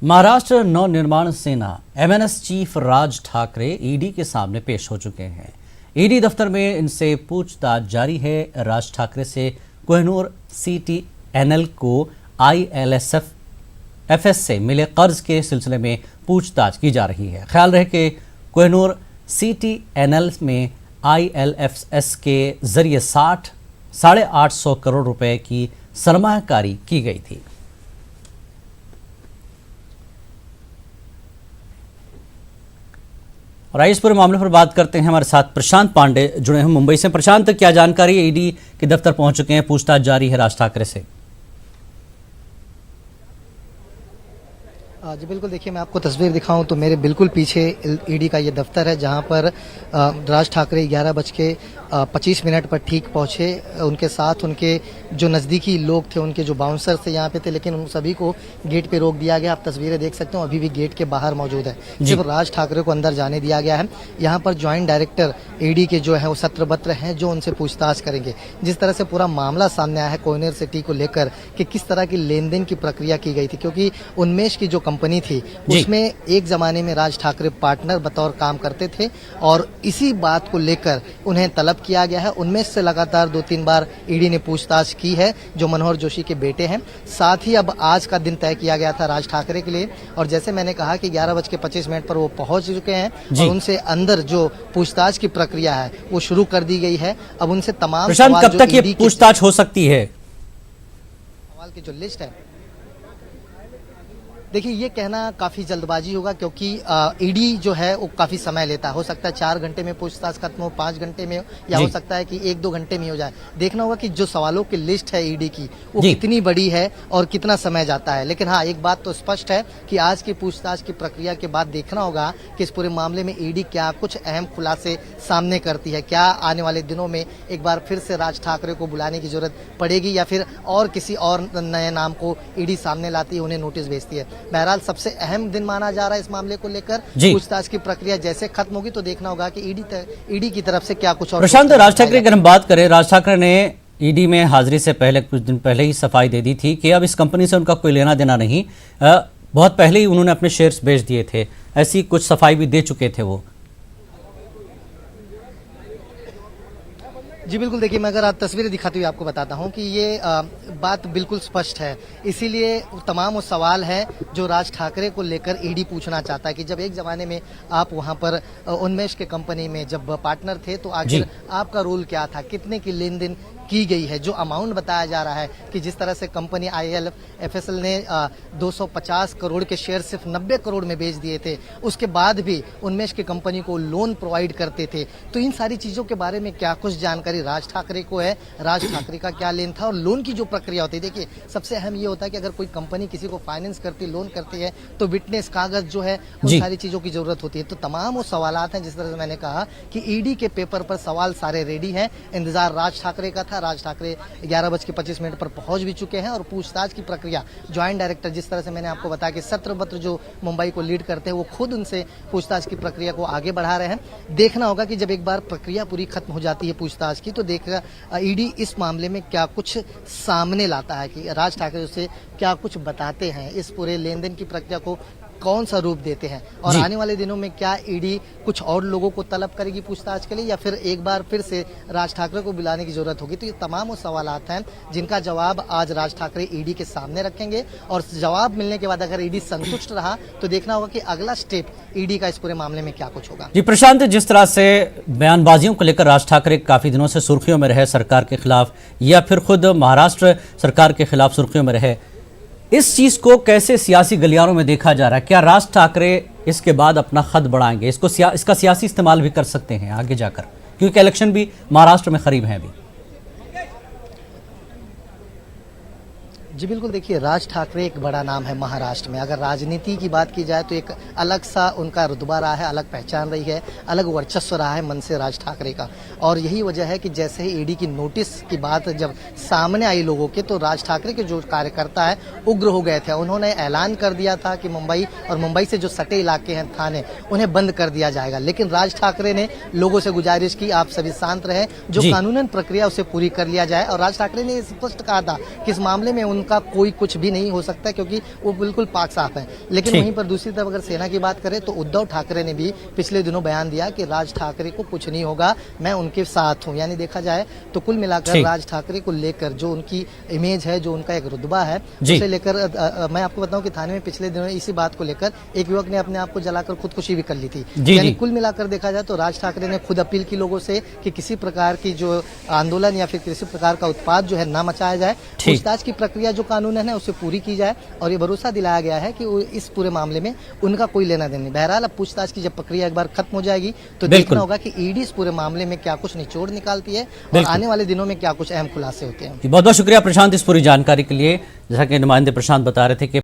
महाराष्ट्र नवनिर्माण सेना MNS chief Raj Thackeray ED के सामने पेश हो चुके हैं। ईडी दफ्तर में इनसे पूछताछ जारी है। राज ठाकरे से कोहिनूर सीटीएनएल को आईएलएफएस से मिले कर्ज के सिलसिले में पूछताछ की जा रही है। ख्याल रहे कि कोहिनूर सीटीएनएल में आईएलएफएस के जरिए 850 करोड़ रुपए की सरमायाकारी की गई थी। और इस पूरे मामले पर बात करते हैं। हमारे साथ प्रशांत पांडे जुड़े हैं मुंबई से। प्रशांत, क्या जानकारी है? ईडी के दफ्तर पहुंच चुके हैं, पूछताछ जारी है राज ठाकरे से। जी बिल्कुल, देखिए मैं आपको तस्वीर दिखाऊं तो मेरे बिल्कुल पीछे ईडी का ये दफ्तर है, जहां पर राज ठाकरे 11:25 पर ठीक पहुंचे। उनके साथ उनके जो नज़दीकी लोग थे, उनके जो बाउंसर थे यहाँ पे थे, लेकिन उन सभी को गेट पे रोक दिया गया। आप तस्वीरें देख सकते हो, अभी भी गेट के बाहर मौजूद है। सिर्फ राज ठाकरे को अंदर जाने दिया गया है। यहाँ पर ज्वाइंट डायरेक्टर ईडी के जो है वो सत्रबत्र हैं, जो उनसे पूछताछ करेंगे। जिस तरह से पूरा मामला सामने आया है कोहिनूर सिटी को लेकर कि किस तरह की लेन देन की प्रक्रिया की गई थी, क्योंकि उन्मेष की जो कंपनी थी उसमें एक जमाने में राज ठाकरे पार्टनर बतौर काम करते थे और इसी बात को लेकर उन्हें तलब किया गया है। उन्मेष से लगातार 2-3 बार ईडी ने पूछताछ की है, जो मनोहर जोशी के बेटे हैं। साथ ही अब आज का दिन तय किया गया था राज ठाकरे के लिए, और जैसे मैंने कहा कि 11:25 पर वो पहुंच चुके हैं और उनसे अंदर जो पूछताछ की प्रक्रिया है वो शुरू कर दी गई है। अब उनसे तमाम सवाल कब तक ये पूछताछ हो सकती है? सवाल की जो लिस्ट है, देखिए ये कहना काफी जल्दबाजी होगा, क्योंकि ईडी जो है वो काफी समय लेता है। हो सकता है 4 घंटे में पूछताछ खत्म हो, 5 घंटे में हो, या हो सकता है कि 1-2 घंटे में हो जाए। देखना होगा कि जो सवालों की लिस्ट है ईडी की वो कितनी बड़ी है और कितना समय जाता है। लेकिन हाँ, एक बात तो स्पष्ट है कि आज की पूछताछ की प्रक्रिया के बाद देखना होगा कि इस पूरे मामले में ईडी क्या कुछ अहम खुलासे सामने करती है। क्या आने वाले दिनों में एक बार फिर से राज ठाकरे को बुलाने की जरूरत पड़ेगी, या फिर और किसी और नए नाम को ईडी सामने लाती है, उन्हें नोटिस भेजती है। बहरहाल सबसे अहम दिन माना जा रहा है इस मामले को लेकर। पूछताछ की प्रक्रिया जैसे खत्म होगी तो देखना होगा कि ईडी की तरफ से क्या कुछ और। प्रशांत, राज ठाकरे की हम बात करें, राज ठाकरे ने ईडी में हाजिरी से पहले कुछ दिन पहले ही सफाई दे दी थी कि अब इस कंपनी से उनका कोई लेना देना नहीं। बहुत पहले ही उन्होंने अपने शेयर्स बेच दिए थे, ऐसी कुछ सफाई भी दे चुके थे वो। जी बिल्कुल, देखिए मैं अगर आप तस्वीरें दिखाते हुए आपको बताता हूं कि ये बात बिल्कुल स्पष्ट है। इसीलिए तमाम वो सवाल है जो राज ठाकरे को लेकर ईडी पूछना चाहता है कि जब एक जमाने में आप वहां पर उन्मेष के कंपनी में जब पार्टनर थे तो आखिर आपका रोल क्या था, कितने की लेन देन की गई है। जो अमाउंट बताया जा रहा है कि जिस तरह से कंपनी आईएलएफएसएल ने 250 करोड़ के शेयर सिर्फ 90 करोड़ में बेच दिए थे, उसके बाद भी उन्मेष की कंपनी को लोन प्रोवाइड करते थे। तो इन सारी चीजों के बारे में क्या कुछ जानकारी राज ठाकरे को है, राज ठाकरे का क्या लेन था और लोन की जो प्रक्रिया होती है। देखिए सबसे अहम ये होता है कि अगर कोई कंपनी किसी को फाइनेंस करती, लोन करती है, तो विटनेस कागज जो है उन सारी चीजों की जरूरत होती है। तो तमाम वो सवालात हैं, जिस तरह से मैंने कहा कि ईडी के पेपर पर सवाल सारे रेडी हैं। इंतजार राज ठाकरे का था। राज ठाकरे 11:25 पर पहुंच भी चुके हैं और पूछताछ की प्रक्रिया ज्वाइंट डायरेक्टर, जिस तरह से मैंने आपको बताया कि सत्रबत्र जो मुंबई को लीड करते हैं, वो खुद उनसे पूछताछ की प्रक्रिया को आगे बढ़ा रहे हैं। देखना होगा कि जब एक बार प्रक्रिया पूरी खत्म हो जाती है पूछताछ की, तो देखा ईडी इस मामले में क्या कुछ सामने लाता है कि राज ठाकरे उससे क्या कुछ बताते हैं, इस पूरे लेन देन की प्रक्रिया को कौन सा रूप देते हैं, और आने वाले दिनों में क्या ईडी कुछ और लोगों को तलब करेगी पूछताछ के लिए, या फिर एक बार फिर से राज ठाकरे को बुलाने की जरूरत होगी। तो ये तमाम वो सवालात हैं जिनका जवाब आज राज ठाकरे ईडी के सामने रखेंगे, और जवाब मिलने के बाद अगर ईडी संतुष्ट रहा तो देखना होगा कि अगला स्टेप ईडी का इस पूरे मामले में क्या कुछ होगा। जी प्रशांत, जिस तरह से बयानबाजियों को लेकर राज ठाकरे काफी दिनों से सुर्खियों में रहे सरकार के खिलाफ, या फिर खुद महाराष्ट्र सरकार के खिलाफ सुर्खियों में रहे, इस चीज को कैसे सियासी गलियारों में देखा जा रहा है? क्या राज ठाकरे इसके बाद अपना खत बढ़ाएंगे, इसका सियासी इस्तेमाल भी कर सकते हैं आगे जाकर, क्योंकि इलेक्शन भी महाराष्ट्र में करीब है अभी? जी बिल्कुल, देखिए राज ठाकरे एक बड़ा नाम है महाराष्ट्र में। अगर राजनीति की बात की जाए तो एक अलग सा उनका रुतबा रहा है, अलग पहचान रही है, अलग वर्चस्व रहा है मन से राज ठाकरे का। और यही वजह है कि जैसे ही ईडी की नोटिस की बात जब सामने आई लोगों के, तो राज ठाकरे के जो कार्यकर्ता है उग्र हो गए थे। उन्होंने ऐलान कर दिया था कि मुंबई और मुंबई से जो सटे इलाके हैं थाने, उन्हें बंद कर दिया जाएगा। लेकिन राज ठाकरे ने लोगों से गुजारिश की आप सभी शांत रहे, जो कानूनन प्रक्रिया उसे पूरी कर लिया जाए। और राज ठाकरे ने स्पष्ट कहा था कि इस मामले में उनका उनका कोई कुछ भी नहीं हो सकता, क्योंकि वो बिल्कुल पाक साफ है। लेकिन ठीक। वहीं पर दूसरी तरफ अगर सेना की बात करें तो उद्धव ठाकरे ने भी पिछले दिनों बयान दिया कि राज ठाकरे को कुछ नहीं होगा, मैं उनके साथ हूं। यानी देखा जाए तो कुल मिलाकर ठीक। राज ठाकरे को लेकर जो उनकी इमेज है, जो उनका एक रुतबा है, जी। उसे लेकर मैं आपको बताऊं कि थाने में पिछले दिनों इसी बात को लेकर एक युवक ने अपने आप को जलाकर खुदकुशी भी कर ली थी। जी, यानी जी। कुल मिलाकर देखा जाए तो राज ठाकरे ने खुद अपील की लोगों से कि किसी प्रकार की जो आंदोलन या फिर किसी प्रकार का उत्पाद जो है ना मचाया जाए, ठीक। पूछताछ की प्रक्रिया जो कानूनन है उसे पूरी की जाए, और ये भरोसा दिलाया गया है कि वो इस पूरे मामले में उनका कोई लेना देना नहीं। बहरहाल अब पूछताछ की जब प्रक्रिया एक बार खत्म हो जाएगी तो बिल्कुल। देखना होगा कि ईडी इस पूरे मामले में क्या कुछ निचोड़ निकालती है और बिल्कुल। आने वाले दिनों में क्या कुछ अहम खुलासे होते हैं। बहुत बहुत शुक्रिया प्रशांत इस पूरी जानकारी के लिए। जैसा कि नुमाइंदे प्रशांत बता रहे थे कि